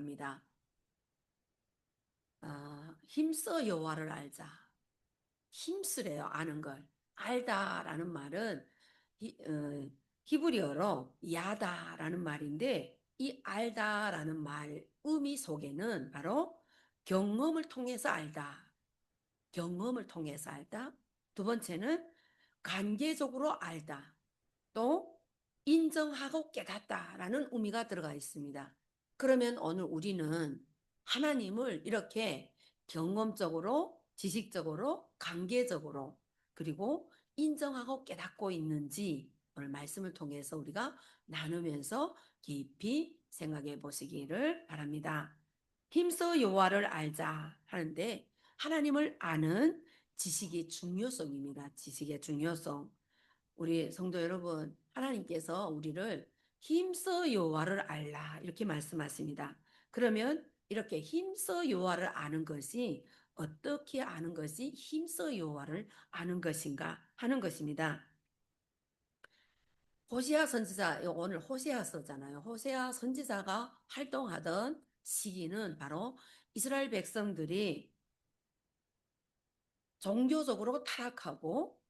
합니다. 힘써 여호와를 알자. 힘쓰래요, 아는 걸. 알다라는 말은 히브리어로 야다라는 말인데, 이 알다라는 말 의미 속에는 바로 경험을 통해서 알다. 경험을 통해서 알다. 두 번째는 관계적으로 알다. 또 인정하고 깨닫다라는 의미가 들어가 있습니다. 그러면 오늘 우리는 하나님을 이렇게 경험적으로, 지식적으로, 관계적으로, 그리고 인정하고 깨닫고 있는지 오늘 말씀을 통해서 우리가 나누면서 깊이 생각해 보시기를 바랍니다. 힘써 여호와를 알자 하는데, 하나님을 아는 지식의 중요성입니다. 지식의 중요성. 우리 성도 여러분, 하나님께서 우리를 힘써 여호와를 알라 이렇게 말씀하십니다. 그러면 이렇게 힘써 여호와를 아는 것이, 어떻게 아는 것이 힘써 여호와를 아는 것인가 하는 것입니다. 호세아 선지자, 오늘 호세아서잖아요. 호세아 선지자가 활동하던 시기는 바로 이스라엘 백성들이 종교적으로 타락하고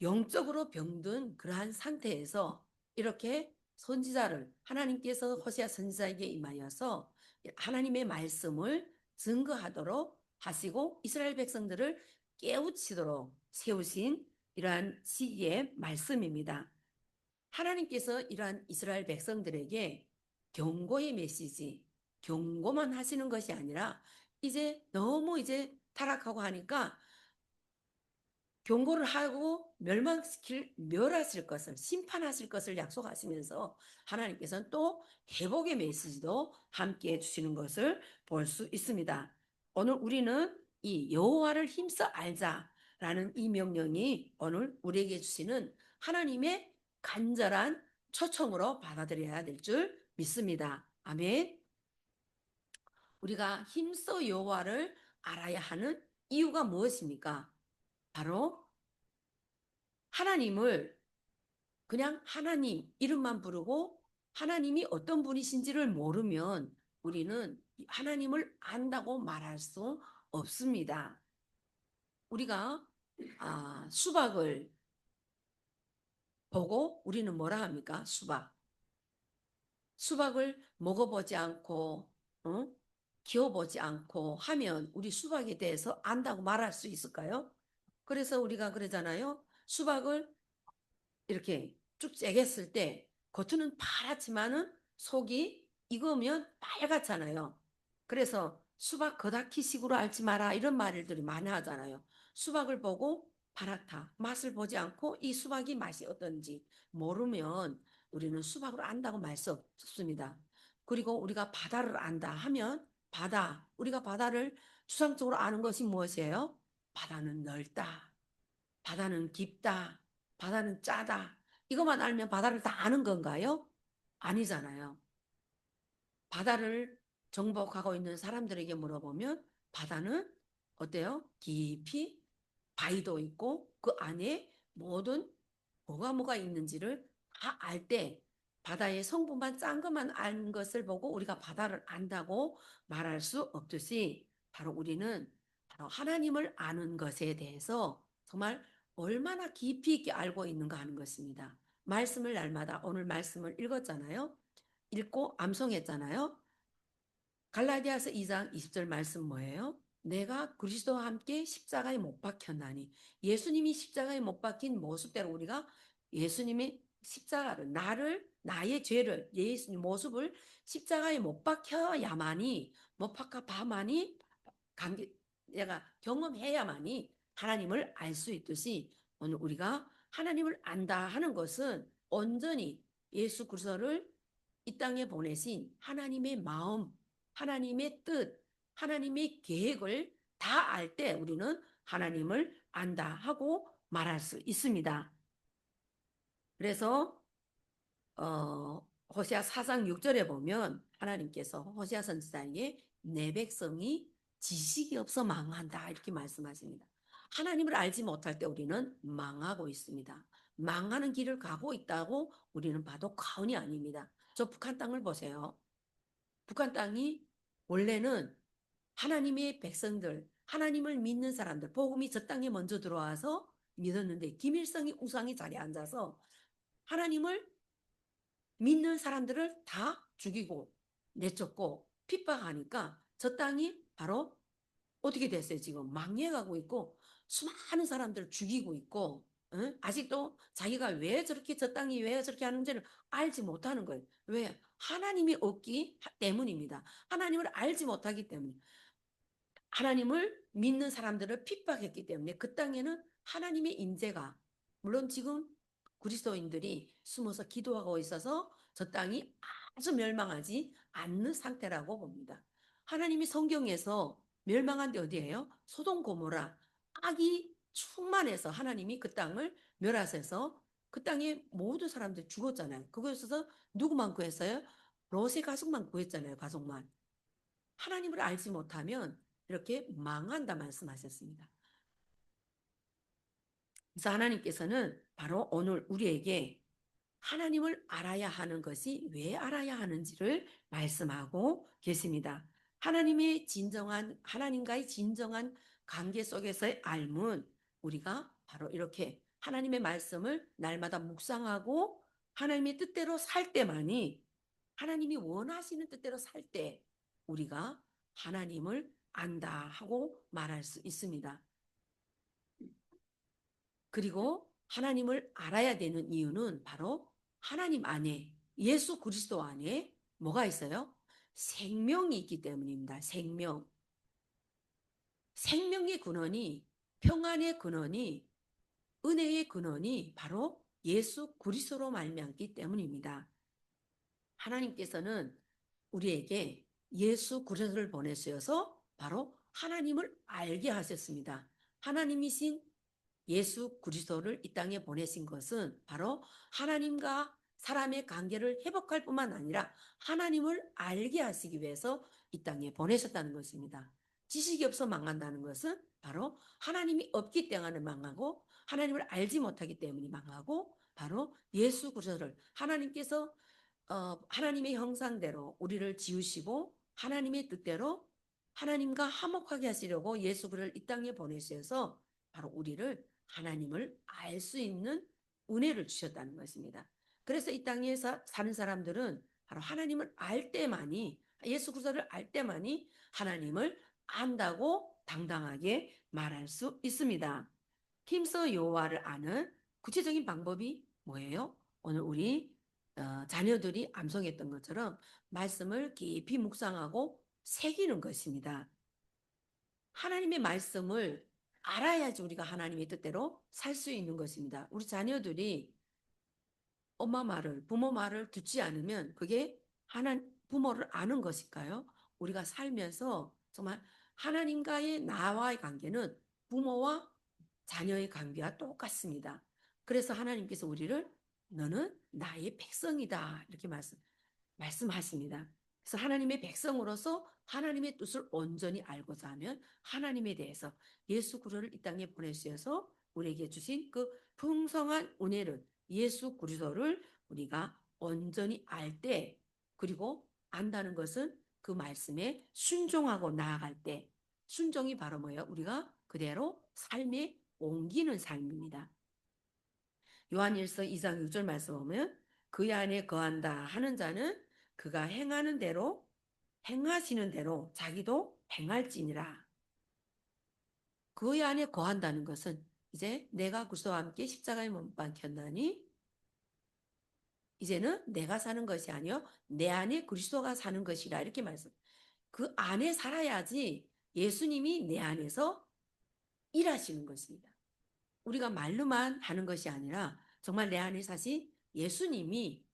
영적으로 병든 그러한 상태에서 이렇게 선지자를, 하나님께서 호세아 선지자에게 임하여서 하나님의 말씀을 증거하도록 하시고 이스라엘 백성들을 깨우치도록 세우신 이러한 시기의 말씀입니다. 하나님께서 이러한 이스라엘 백성들에게 경고의 메시지, 경고만 하시는 것이 아니라 이제 너무 이제 타락하고 하니까 경고를 하고 멸하실 것을, 심판하실 것을 약속하시면서 하나님께서는 또 회복의 메시지도 함께 해주시는 것을 볼 수 있습니다. 오늘 우리는 이 여호와를 힘써 알자라는 이 명령이 오늘 우리에게 주시는 하나님의 간절한 초청으로 받아들여야 될 줄 믿습니다. 아멘. 우리가 힘써 여호와를 알아야 하는 이유가 무엇입니까? 바로 하나님을 그냥 하나님 이름만 부르고 하나님이 어떤 분이신지를 모르면 우리는 하나님을 안다고 말할 수 없습니다. 우리가 수박을 보고 우리는 뭐라 합니까? 수박을 먹어보지 않고 키워보지 않고 하면 우리 수박에 대해서 안다고 말할 수 있을까요? 그래서 우리가 그러잖아요. 수박을 이렇게 쭉 째겠을 때 겉은 파랗지만은 속이 익으면 빨갛잖아요. 그래서 수박 겉핥기식으로 알지 마라 이런 말들이 많이 하잖아요. 수박을 보고 파랗다. 맛을 보지 않고 이 수박이 맛이 어떤지 모르면 우리는 수박을 안다고 말 수 없습니다. 그리고 우리가 바다를 안다 하면 우리가 바다를 추상적으로 아는 것이 무엇이에요? 바다는 넓다. 바다는 깊다. 바다는 짜다. 이것만 알면 바다를 다 아는 건가요? 아니잖아요. 바다를 정복하고 있는 사람들에게 물어보면 바다는 어때요? 깊이 바위도 있고 그 안에 모든 뭐가 있는지를 다 알 때 바다의 성분만 짠 것만 안 것을 보고 우리가 바다를 안다고 말할 수 없듯이 바로 우리는 바로 하나님을 아는 것에 대해서 정말 얼마나 깊이 있게 알고 있는가 하는 것입니다. 말씀을 날마다 오늘 말씀을 읽었잖아요. 읽고 암송했잖아요. 갈라디아서 2장 20절 말씀 뭐예요? 내가 그리스도와 함께 십자가에 못 박혔나니, 예수님이 십자가에 못 박힌 모습대로 우리가 예수님이 십자가를, 나의 죄를, 예수님 모습을 십자가에 못 박혀야만이, 못 박아봐만이 내가 경험해야만이 하나님을 알 수 있듯이 오늘 우리가 하나님을 안다 하는 것은 온전히 예수 그리스도를 이 땅에 보내신 하나님의 마음, 하나님의 뜻, 하나님의 계획을 다 알 때 우리는 하나님을 안다 하고 말할 수 있습니다. 그래서 호세아 4장 6절에 보면 하나님께서 호세아 선지자에게 내 백성이 지식이 없어 망한다 이렇게 말씀하십니다. 하나님을 알지 못할 때 우리는 망하고 있습니다. 망하는 길을 가고 있다고 우리는 봐도 과언이 아닙니다. 저 북한 땅을 보세요. 북한 땅이 원래는 하나님의 백성들, 하나님을 믿는 사람들, 복음이 저 땅에 먼저 들어와서 믿었는데 김일성이 우상의 자리에 앉아서 하나님을 믿는 사람들을 다 죽이고 내쫓고 핍박하니까 저 땅이 바로 어떻게 됐어요? 지금 망해가고 있고 수많은 사람들을 죽이고 있고, 응? 아직도 자기가 왜 저렇게 저 땅이 왜 저렇게 하는지를 알지 못하는 거예요. 왜? 하나님이 없기 때문입니다. 하나님을 알지 못하기 때문에. 하나님을 믿는 사람들을 핍박했기 때문에 그 땅에는 하나님의 임재가, 물론 지금 그리스도인들이 숨어서 기도하고 있어서 저 땅이 아주 멸망하지 않는 상태라고 봅니다. 하나님이 성경에서 멸망한 데 어디예요? 소돔 고모라, 악이 충만해서 하나님이 그 땅을 멸하셔서 그 땅에 모든 사람들이 죽었잖아요. 그거에서 누구만 구했어요? 롯의 가족만 구했잖아요. 가족만. 하나님을 알지 못하면 이렇게 망한다 말씀하셨습니다. 그래서 하나님께서는 바로 오늘 우리에게 하나님을 알아야 하는 것이 왜 알아야 하는지를 말씀하고 계십니다. 하나님과의 진정한 관계 속에서의 알문, 우리가 바로 이렇게 하나님의 말씀을 날마다 묵상하고 하나님의 뜻대로 살 때만이, 하나님이 원하시는 뜻대로 살 때 우리가 하나님을 안다 하고 말할 수 있습니다. 그리고 하나님을 알아야 되는 이유는 바로 하나님 안에, 예수 그리스도 안에 뭐가 있어요? 생명이 있기 때문입니다. 생명. 생명의 근원이, 평안의 근원이, 은혜의 근원이 바로 예수 그리스도로 말미암기 때문입니다. 하나님께서는 우리에게 예수 그리스도를 보내셔서 바로 하나님을 알게 하셨습니다. 하나님이신 예수 그리스도를 이 땅에 보내신 것은 바로 하나님과 사람의 관계를 회복할 뿐만 아니라 하나님을 알게 하시기 위해서 이 땅에 보내셨다는 것입니다. 지식이 없어 망한다는 것은 바로 하나님이 없기 때문에 망하고 하나님을 알지 못하기 때문에 망하고, 바로 예수 그리스도를 하나님께서 하나님의 형상대로 우리를 지으시고 하나님의 뜻대로 하나님과 화목하게 하시려고 예수 그리스도를 이 땅에 보내셔서 바로 우리를 하나님을 알 수 있는 은혜를 주셨다는 것입니다. 그래서 이 땅에서 사는 사람들은 바로 하나님을 알 때만이, 예수 그리스도를 알 때만이 하나님을 안다고 당당하게 말할 수 있습니다. 힘써 여호와를 아는 구체적인 방법이 뭐예요? 오늘 우리 자녀들이 암송했던 것처럼 말씀을 깊이 묵상하고 새기는 것입니다. 하나님의 말씀을 알아야지 우리가 하나님의 뜻대로 살 수 있는 것입니다. 우리 자녀들이 엄마 말을, 부모 말을 듣지 않으면 그게 부모를 아는 것일까요? 우리가 살면서 정말 하나님과의 나와의 관계는 부모와 자녀의 관계와 똑같습니다. 그래서 하나님께서 우리를 너는 나의 백성이다 이렇게 말씀하십니다. 그래서 하나님의 백성으로서 하나님의 뜻을 온전히 알고자 하면 하나님에 대해서 예수 그리스도를 이 땅에 보내주셔서 우리에게 주신 그 풍성한 은혜를, 예수 그리스도를 우리가 온전히 알 때, 그리고 안다는 것은 그 말씀에 순종하고 나아갈 때, 순종이 바로 뭐예요? 우리가 그대로 삶에 옮기는 삶입니다. 요한일서 2장 6절 말씀 보면 그 안에 거한다 하는 자는 그가 행하는 대로, 행하시는 대로 자기도 행할지니라. 그 안에 거한다는 것은 이제 내가 그리스도와 함께 십자가에 못 박혔나니 이제는 내가 사는 것이 아니요 내 안에 그리스도가 사는 것이라 이렇게 말씀. 그 안에 살아야지 예수님이 내 안에서 일하시는 것입니다. 우리가 말로만 하는 것이 아니라 정말 내 안에 사신 예수님이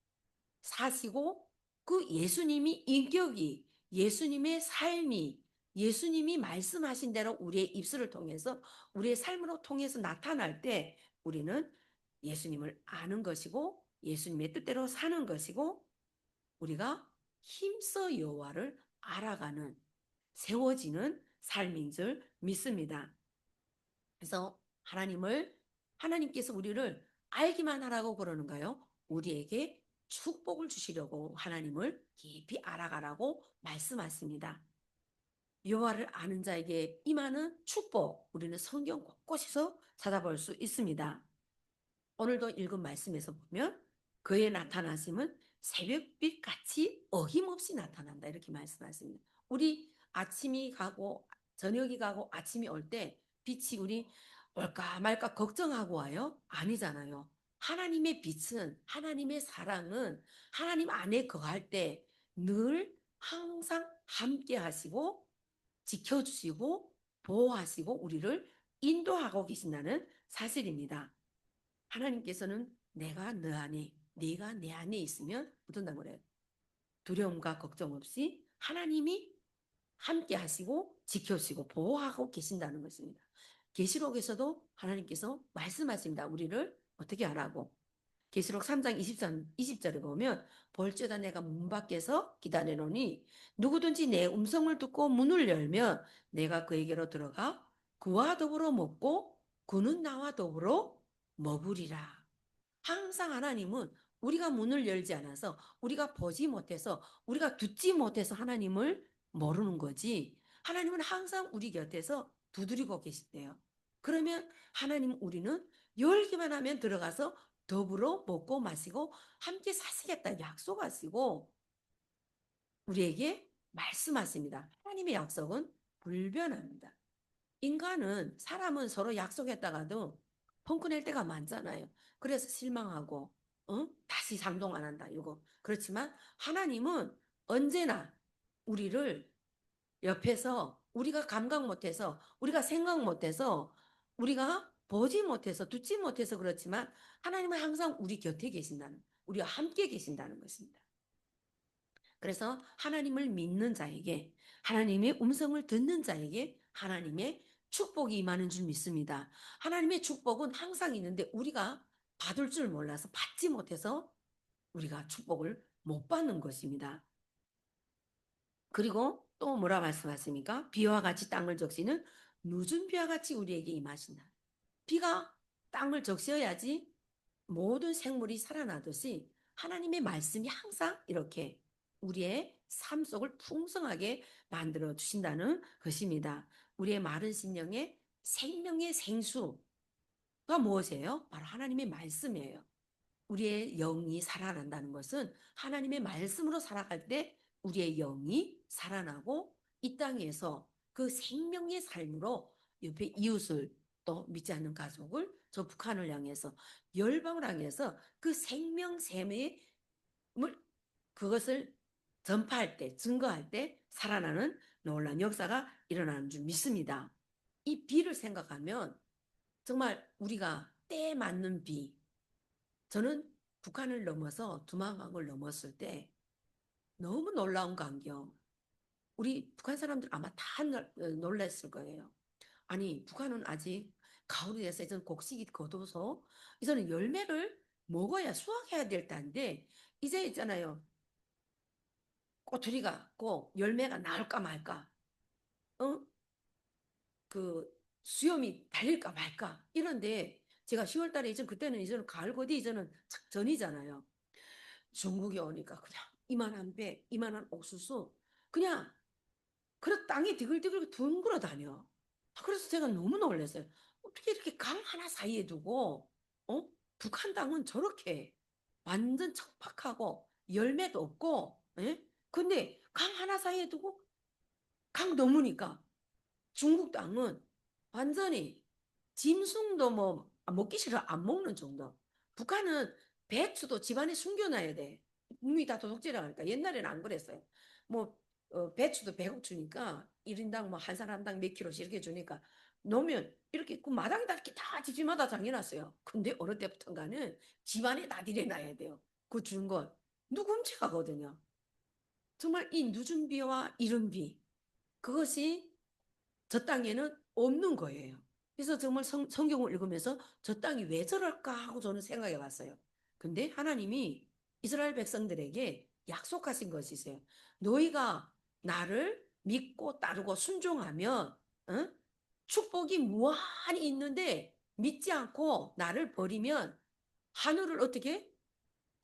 사시고 그 예수님이 인격이, 예수님의 삶이, 예수님이 말씀하신 대로 우리의 입술을 통해서 우리의 삶으로 통해서 나타날 때 우리는 예수님을 아는 것이고 예수님의 뜻대로 사는 것이고 우리가 힘써 여호와를 알아가는, 세워지는 삶인 줄 믿습니다. 그래서 하나님께서 우리를 알기만 하라고 그러는가요? 우리에게 축복을 주시려고 하나님을 깊이 알아가라고 말씀하십니다. 여호와를 아는 자에게 임하는 축복, 우리는 성경 곳곳에서 찾아볼 수 있습니다. 오늘도 읽은 말씀에서 보면 그의 나타나심은 새벽빛 같이 어김없이 나타난다 이렇게 말씀하십니다. 우리 아침이 가고 저녁이 가고 아침이 올 때 빛이 우리 올까 말까 걱정하고 와요? 아니잖아요. 하나님의 빛은, 하나님의 사랑은 하나님 안에 거할 때 늘 항상 함께 하시고 지켜주시고 보호하시고 우리를 인도하고 계신다는 사실입니다. 하나님께서는 내가 너 안에, 네가 내 안에 있으면 어떤다고 그래요? 두려움과 걱정 없이 하나님이 함께 하시고 지켜주시고 보호하고 계신다는 것입니다. 계시록에서도 하나님께서 말씀하십니다. 우리를 어떻게 하라고? 계시록 3장 20절에 보면 볼지어다 내가 문 밖에서 기다리노니 누구든지 내 음성을 듣고 문을 열면 내가 그에게로 들어가 그와 더불어 먹고 그는 나와 더불어 먹으리라. 항상 하나님은 우리가 문을 열지 않아서 우리가 보지 못해서 우리가 듣지 못해서 하나님을 모르는 거지. 하나님은 항상 우리 곁에서 두드리고 계시대요. 그러면 하나님 우리는 열기만 하면 들어가서 더불어 먹고 마시고 함께 사시겠다 약속하시고 우리에게 말씀하십니다. 하나님의 약속은 불변합니다. 인간은 사람은 서로 약속했다가도 펑크낼 때가 많잖아요. 그래서 실망하고 다시 상동 안 한다 이거. 그렇지만 하나님은 언제나 우리를 옆에서 우리가 감각 못해서 우리가 생각 못해서 우리가 보지 못해서 듣지 못해서 그렇지만 하나님은 항상 우리 곁에 계신다는 우리와 함께 계신다는 것입니다. 그래서 하나님을 믿는 자에게 하나님의 음성을 듣는 자에게 하나님의 축복이 임하는 줄 믿습니다. 하나님의 축복은 항상 있는데 우리가 받을 줄 몰라서 받지 못해서 우리가 축복을 못 받는 것입니다. 그리고 또 뭐라 말씀하십니까? 비와 같이 땅을 적시는 늦은 비와 같이 우리에게 임하신다. 비가 땅을 적셔야지 모든 생물이 살아나듯이 하나님의 말씀이 항상 이렇게 우리의 삶 속을 풍성하게 만들어 주신다는 것입니다. 우리의 마른 심령에 생명의 생수가 무엇이에요? 바로 하나님의 말씀이에요. 우리의 영이 살아난다는 것은 하나님의 말씀으로 살아갈 때 우리의 영이 살아나고 이 땅에서 그 생명의 삶으로 옆에 이웃을 또 믿지 않는 가족을 저 북한을 향해서 열방을 향해서 그 생명샘의 그것을 전파할 때 증거할 때 살아나는 놀라운 역사가 일어나는 줄 믿습니다. 이 비를 생각하면 정말 우리가 때에 맞는 비 저는 북한을 넘어서 두만강을 넘었을 때 너무 놀라운 광경. 우리 북한 사람들 아마 다 놀랐을 거예요. 아니 북한은 아직 가을이 돼서 이제는 곡식이 걷어서 이제는 열매를 먹어야 수확해야 될 때인데 이제 있잖아요. 꼬투리가 고 열매가 나올까 말까. 어? 그 수염이 달릴까 말까. 이런데 제가 10월 달에 이제 그때는 이제는 가을 곧 이제는 전이잖아요. 중국에 오니까 그냥 이만한 배, 이만한 옥수수 그냥 그래 땅에 디글디글 둥글어 다녀. 그래서 제가 너무 놀랐어요. 어떻게 이렇게 강 하나 사이에 두고 북한 땅은 저렇게 완전 척박하고 열매도 없고 예? 근데 강 하나 사이에 두고 강 넘으니까 중국 땅은 완전히 짐승도 뭐 먹기 싫어 안 먹는 정도. 북한은 배추도 집안에 숨겨놔야 돼. 국민이 다 도둑질을 하니까 옛날에는 안 그랬어요. 뭐 배추도 100억 주니까 1인당 뭐 한 사람당 몇 킬로씩 이렇게 주니까 놓으면 이렇게 그 마당에다 이렇게 다 집집마다 장해놨어요. 근데 어느 때부턴가는 집안에 다 들여놔야 돼요. 그 준 건 누구 훔쳐가거든요. 정말 이 늦은 비와 이른 비 그것이 저 땅에는 없는 거예요. 그래서 정말 성경을 읽으면서 저 땅이 왜 저럴까 하고 저는 생각해 봤어요. 근데 하나님이 이스라엘 백성들에게 약속하신 것이 있어요. 너희가 나를 믿고 따르고 순종하면 축복이 무한히 있는데 믿지 않고 나를 버리면 하늘을 어떻게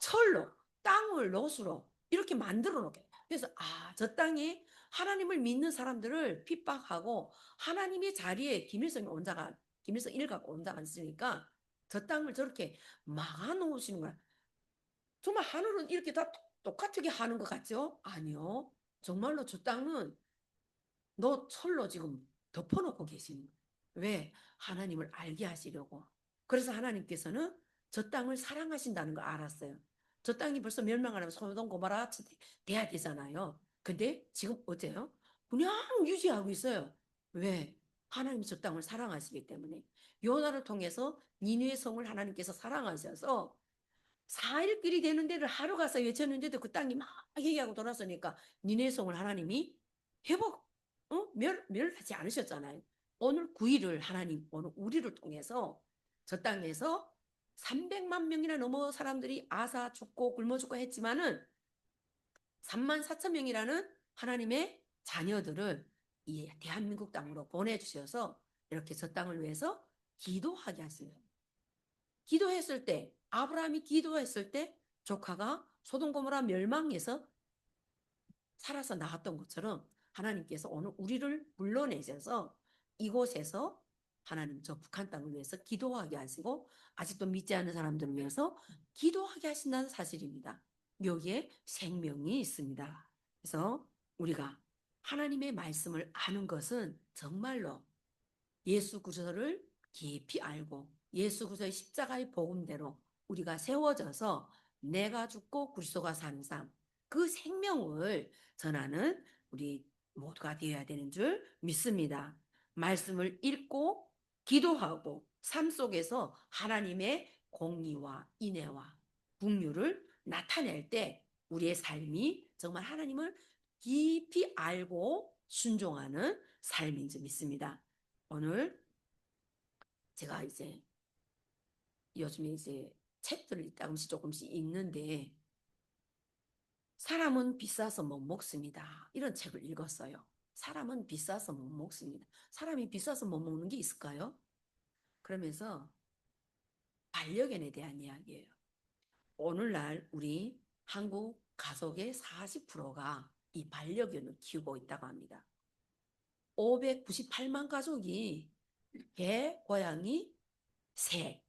철로 땅을 롯으로 이렇게 만들어 놓게. 그래서 저 땅에 하나님을 믿는 사람들을 핍박하고 하나님의 자리에 김일성 원자가 김일성 일가가 원자가 있으니까 저 땅을 저렇게 막아 놓으시는 거야. 정말 하늘은 이렇게 다 똑같게 하는 것 같죠? 아니요. 정말로 저 땅은 너 철로 지금 덮어놓고 계시는 거예요. 왜? 하나님을 알게 하시려고. 그래서 하나님께서는 저 땅을 사랑하신다는 걸 알았어요. 저 땅이 벌써 멸망하려면 소돔 고모라 돼야 되잖아요. 근데 지금 어때요? 그냥 유지하고 있어요. 왜? 하나님이 저 땅을 사랑하시기 때문에. 요나를 통해서 니느웨 성을 하나님께서 사랑하셔서 4일길이 되는 데를 하루 가서 외쳤는데도 그 땅이 막 회개하고 돌아서니까 니네 성을 하나님이 회복, 멸하지 않으셨잖아요. 오늘 9일을 하나님, 오늘 우리를 통해서 저 땅에서 300만 명이나 넘어 사람들이 아사 죽고 굶어 죽고 했지만은 3만 4천 명이라는 하나님의 자녀들을 이 대한민국 땅으로 보내주셔서 이렇게 저 땅을 위해서 기도하게 하세요. 기도했을 때 아브라함이 기도했을 때 조카가 소돔 고모라 멸망해서 살아서 나왔던 것처럼 하나님께서 오늘 우리를 불러내셔서 이곳에서 하나님 저 북한 땅을 위해서 기도하게 하시고 아직도 믿지 않는 사람들을 위해서 기도하게 하신다는 사실입니다. 여기에 생명이 있습니다. 그래서 우리가 하나님의 말씀을 아는 것은 정말로 예수 그리스도를 깊이 알고 예수 그리스도의 십자가의 복음대로 우리가 세워져서 내가 죽고 그리스도가 사는 삶, 그 생명을 전하는 우리 모두가 되어야 되는 줄 믿습니다. 말씀을 읽고 기도하고 삶 속에서 하나님의 공의와 인애와 긍휼을 나타낼 때 우리의 삶이 정말 하나님을 깊이 알고 순종하는 삶인 줄 믿습니다. 오늘 제가 이제 요즘에 이제 책들을 조금씩 읽는데 사람은 비싸서 못 먹습니다. 이런 책을 읽었어요. 사람은 비싸서 못 먹습니다. 사람이 비싸서 못 먹는 게 있을까요? 그러면서 반려견에 대한 이야기예요. 오늘날 우리 한국 가족의 40%가 이 반려견을 키우고 있다고 합니다. 598만 가족이 개, 고양이, 새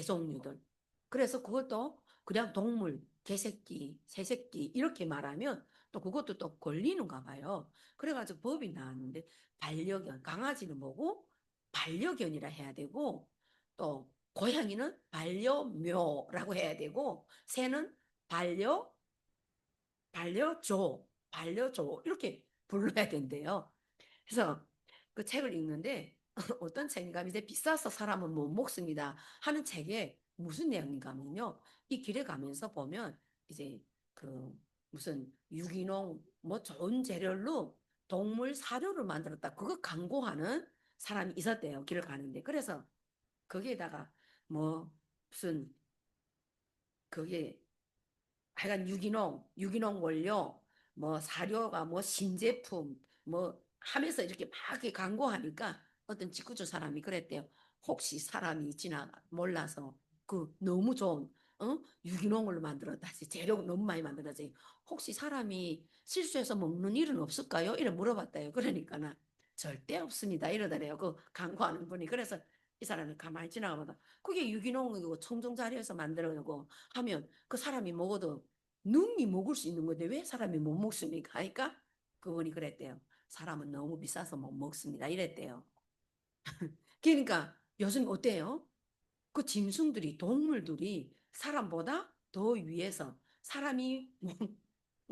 종류들. 그래서 그것도 그냥 동물, 개새끼, 새새끼 이렇게 말하면 또 그것도 또 걸리는가 봐요. 그래가지고 법이 나왔는데 반려견, 강아지는 뭐고 반려견이라 해야 되고 또 고양이는 반려묘라고 해야 되고 새는 반려조 이렇게 불러야 된대요. 그래서 그 책을 읽는데 어떤 책인가 이제 비싸서 사람은 못 먹습니다 하는 책에 무슨 내용인가 하면요. 이 길에 가면서 보면 이제 그 무슨 유기농 뭐 좋은 재료로 동물 사료를 만들었다. 그거 광고하는 사람이 있었대요. 길을 가는데. 그래서 거기에다가 뭐 무슨 그게 하여간 유기농 원료, 뭐 사료가 뭐 신제품, 뭐 하면서 이렇게 막 이렇게 광고하니까 어떤 직구주 사람이 그랬대요. 혹시 사람이 몰라서 그 너무 좋은 유기농으로 만들었다. 재료 너무 많이 만들었지. 혹시 사람이 실수해서 먹는 일은 없을까요? 이래 물어봤다요. 그러니까는 절대 없습니다. 이러더래요. 그 광고하는 분이. 그래서 이 사람이 가만히 지나가보다 그게 유기농이고 청정자리에서 만들어내고 하면 그 사람이 먹어도 능히 먹을 수 있는 건데 왜 사람이 못 먹습니까? 그러니까 그분이 그랬대요. 사람은 너무 비싸서 못 먹습니다. 이랬대요. 그러니까 요즘 어때요? 그 짐승들이 동물들이 사람보다 더 위해서 사람이 먹는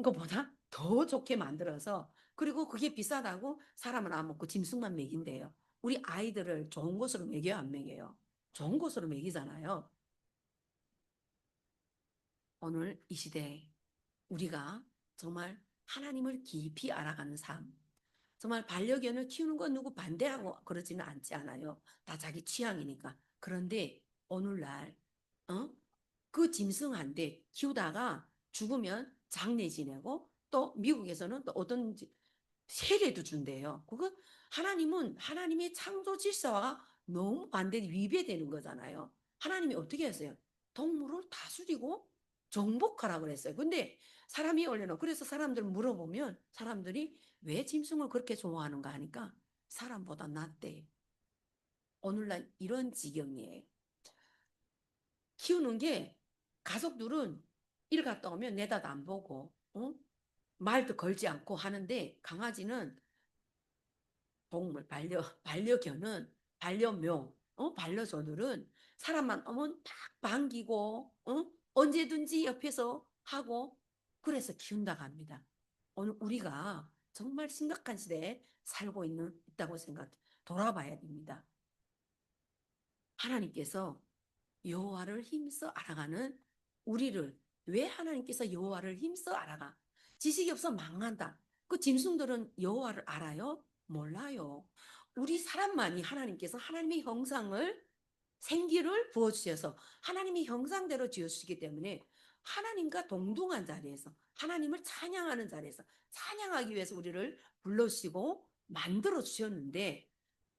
것보다 더 좋게 만들어서 그리고 그게 비싸다고 사람은 안 먹고 짐승만 먹인대요. 우리 아이들을 좋은 곳으로 먹여요, 안 먹여요? 좋은 곳으로 먹이잖아요. 오늘 이 시대에 우리가 정말 하나님을 깊이 알아가는 삶. 정말 반려견을 키우는 건 누구 반대하고 그러지는 않지 않아요. 다 자기 취향이니까. 그런데 오늘날 그 짐승한테 키우다가 죽으면 장례 지내고 또 미국에서는 또 어떤 세례도 준대요. 그건 하나님은 하나님의 창조 질서와 너무 위배되는 거잖아요. 하나님이 어떻게 했어요? 동물을 다스리고 정복하라 그랬어요. 근데 사람이 올려놓고 그래서 사람들 물어보면 사람들이 왜 짐승을 그렇게 좋아하는가 하니까 사람보다 낫대. 오늘날 이런 지경이에요. 키우는 게 가족들은 일 갔다 오면 내다도 안 보고, 말도 걸지 않고 하는데 강아지는 동물, 반려견은 반려묘, 반려조들은 사람만 오면 딱 반기고, 언제든지 옆에서 하고, 그래서 키운다고 합니다. 오늘 우리가 정말 심각한 시대에 살고 있다고 돌아봐야 됩니다. 하나님께서 여호와를 힘써 알아가는 우리를 왜 하나님께서 여호와를 힘써 알아가? 지식이 없어 망한다. 그 짐승들은 여호와를 알아요? 몰라요. 우리 사람만이 하나님께서 하나님의 형상을 생기를 부어주셔서 하나님의 형상대로 지어주시기 때문에 하나님과 동등한 자리에서 하나님을 찬양하는 자리에서 찬양하기 위해서 우리를 불러주시고 만들어 주셨는데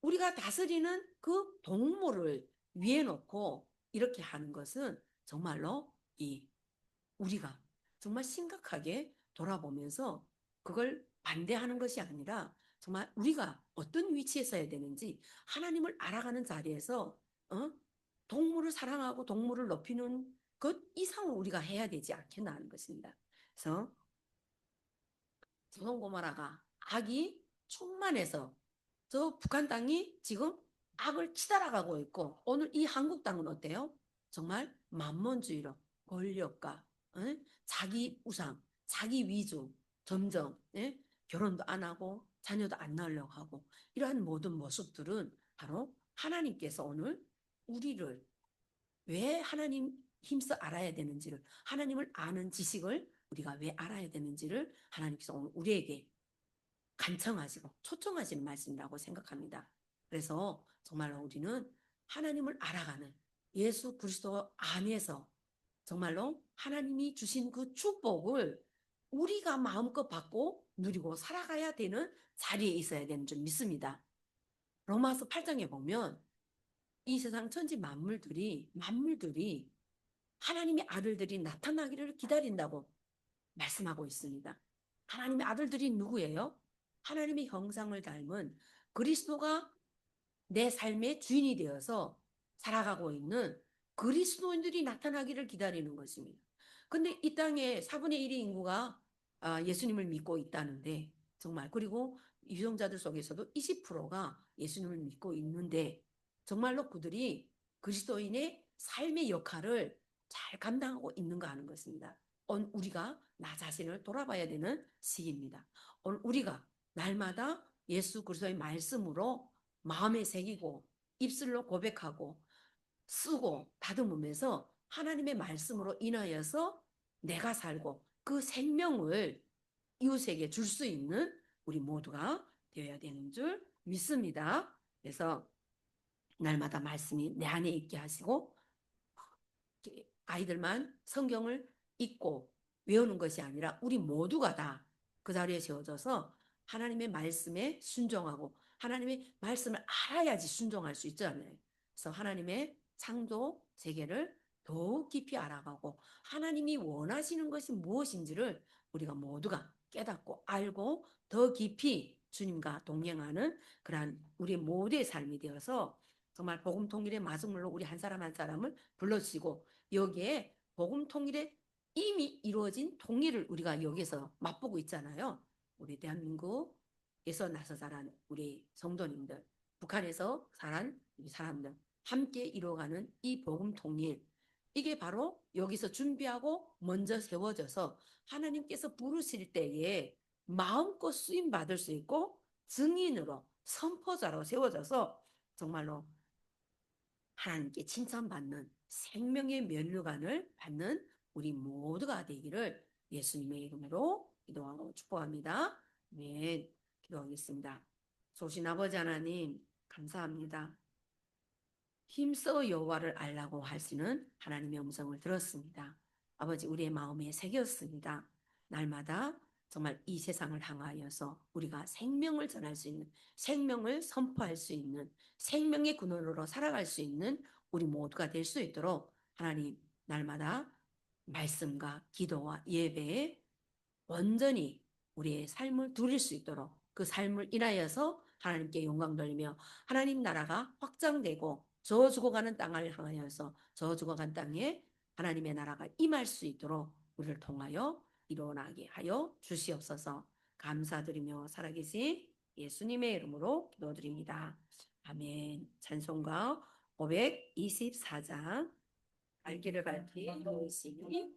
우리가 다스리는 그 동물을 위에 놓고 이렇게 하는 것은 정말로 우리가 정말 심각하게 돌아보면서 그걸 반대하는 것이 아니라 정말 우리가 어떤 위치에 서야 되는지 하나님을 알아가는 자리에서 동물을 사랑하고 동물을 높이는 것 이상을 우리가 해야 되지 않겠나 하는 것입니다. 그래서 소돔고모라가 악이 충만해서 저 북한 땅이 지금 악을 치달아가고 있고 오늘 이 한국 땅은 어때요? 정말 만몬주의로 권력과 자기 우상, 자기 위주 점점 결혼도 안 하고 자녀도 안 낳으려고 하고 이러한 모든 모습들은 바로 하나님께서 오늘 우리를 왜 하나님 힘써 알아야 되는지를 하나님을 아는 지식을 우리가 왜 알아야 되는지를 하나님께서 오늘 우리에게 간청하시고 초청하시는 말씀이라고 생각합니다. 그래서 정말로 우리는 하나님을 알아가는 예수 그리스도 안에서 정말로 하나님이 주신 그 축복을 우리가 마음껏 받고 누리고 살아가야 되는 자리에 있어야 되는 줄 믿습니다. 로마서 8장에 보면 이 세상 천지 만물들이 하나님의 아들들이 나타나기를 기다린다고 말씀하고 있습니다. 하나님의 아들들이 누구예요? 하나님의 형상을 닮은 그리스도가 내 삶의 주인이 되어서 살아가고 있는 그리스도인들이 나타나기를 기다리는 것입니다. 근데 이 땅에 4분의 1의 인구가 예수님을 믿고 있다는데 정말 그리고 유정자들 속에서도 20%가 예수님을 믿고 있는데 정말로 그들이 그리스도인의 삶의 역할을 잘 감당하고 있는가 하는 것입니다. 오늘 우리가 나 자신을 돌아봐야 되는 시기입니다. 오늘 우리가 날마다 예수 그리스도의 말씀으로 마음에 새기고 입술로 고백하고 쓰고 다듬으면서 하나님의 말씀으로 인하여서 내가 살고 그 생명을 이웃에게 줄 수 있는 우리 모두가 되어야 되는 줄 믿습니다. 그래서 날마다 말씀이 내 안에 있게 하시고 아이들만 성경을 읽고 외우는 것이 아니라 우리 모두가 다 그 자리에 세워져서 하나님의 말씀에 순종하고 하나님의 말씀을 알아야지 순종할 수 있잖아요. 그래서 하나님의 창조 세계를 더욱 깊이 알아가고 하나님이 원하시는 것이 무엇인지를 우리가 모두가 깨닫고 알고 더 깊이 주님과 동행하는 그러한 우리 모두의 삶이 되어서 정말 복음 통일의 마중물로 우리 한 사람 한 사람을 불러주시고 여기에 복음 통일의 이미 이루어진 통일을 우리가 여기서 맛보고 있잖아요. 우리 대한민국에서 나서 자란 우리 성도님들, 북한에서 자란 우리 사람들 함께 이루어가는 이 복음 통일 이게 바로 여기서 준비하고 먼저 세워져서 하나님께서 부르실 때에 마음껏 쓰임 받을 수 있고 증인으로 선포자로 세워져서 정말로 하나님께 칭찬받는 생명의 면류관을 받는 우리 모두가 되기를 예수님의 이름으로 기도하고 축복합니다. 아멘. 기도하겠습니다. 소신 아버지 하나님 감사합니다. 힘써 여호와를 알라고 하시는 하나님의 음성을 들었습니다. 아버지 우리의 마음에 새겼습니다. 날마다 정말 이 세상을 향하여서 우리가 생명을 전할 수 있는 생명을 선포할 수 있는 생명의 근원으로 살아갈 수 있는 우리 모두가 될 수 있도록 하나님 날마다 말씀과 기도와 예배에 온전히 우리의 삶을 누릴 수 있도록 그 삶을 인하여서 하나님께 영광 돌리며 하나님 나라가 확장되고 저 죽어가는 땅을 향하여서 저 죽어간 땅에 하나님의 나라가 임할 수 있도록 우리를 통하여 일어나게 하여 주시옵소서. 감사드리며 살아계신 예수님의 이름으로 기도드립니다. 아멘. 찬송가 524장 갈 길을 갈피 보이시니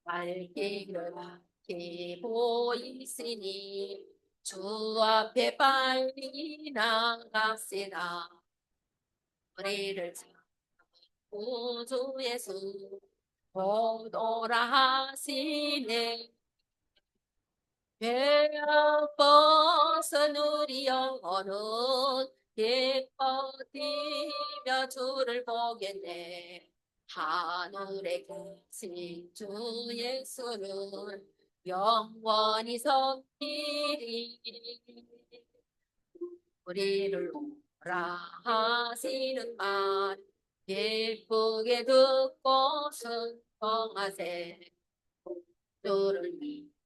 갈 길을 갈피 보이시니 주 앞에 빨리 나갑시다. 우리를 찾고 주 예수 오노라 하시네. 죄악 벗은 우리 영혼은 기뻐 뛰며 주를 보겠네. 하늘에 계신 주 예수를 영원히 섬기리. 우리를 오라 하시는 말 기쁘게 듣고 순종하세. 주를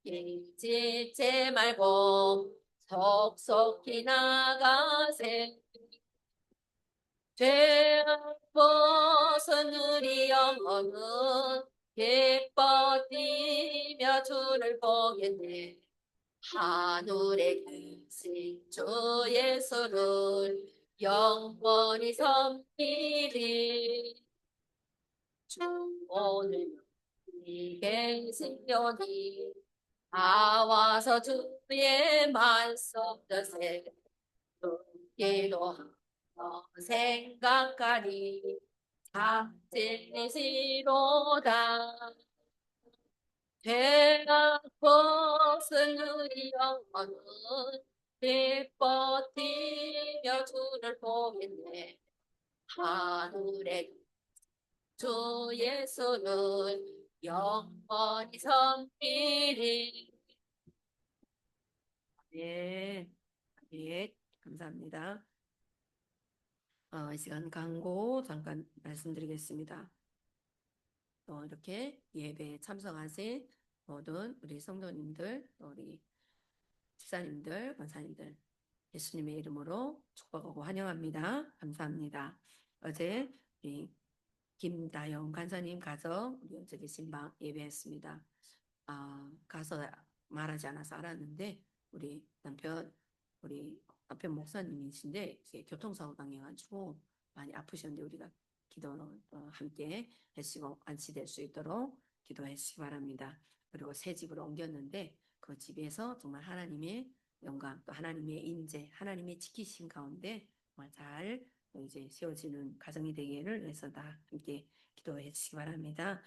잊지 말고 속속히 나가세. 죄악 벗은 우리 영혼은 기뻐 뛰며 주를 보겠네. 하늘에 계신 주 예수를 영원히 섬기리. 주 오늘 이 계시려니 나와서 주의 말씀 듣세. 기도하며 생각하니 참진이시로다. 죄악 벗은 우리 영혼은 기뻐 뛰며 주를 보겠네. 하늘에 주 예수는 영원히 섬기리. 네, 네, 감사합니다. 이 시간 광고 잠깐 말씀드리겠습니다. 이렇게 예배에 참석하신 모든 우리 성도님들, 우리 집사님들, 권사님들 예수님의 이름으로 축복하고 환영합니다. 감사합니다. 어제 우리 김다영 간사님 가서 우리 어제 신방 예배했습니다. 가서 말하지 않아서 알았는데 우리 남편 목사님이신데 교통사고 당해가지고 많이 아프셨는데 우리가 기도 함께 해시고 안치될 수 있도록 기도해 주시기 바랍니다. 그리고 새 집으로 옮겼는데 그 집에서 정말 하나님의 영광 또 하나님의 인재 하나님의 지키신 가운데 정말 잘 이제 세워지는 가정이 되기를 위해서 다 함께 기도해 주시기 바랍니다.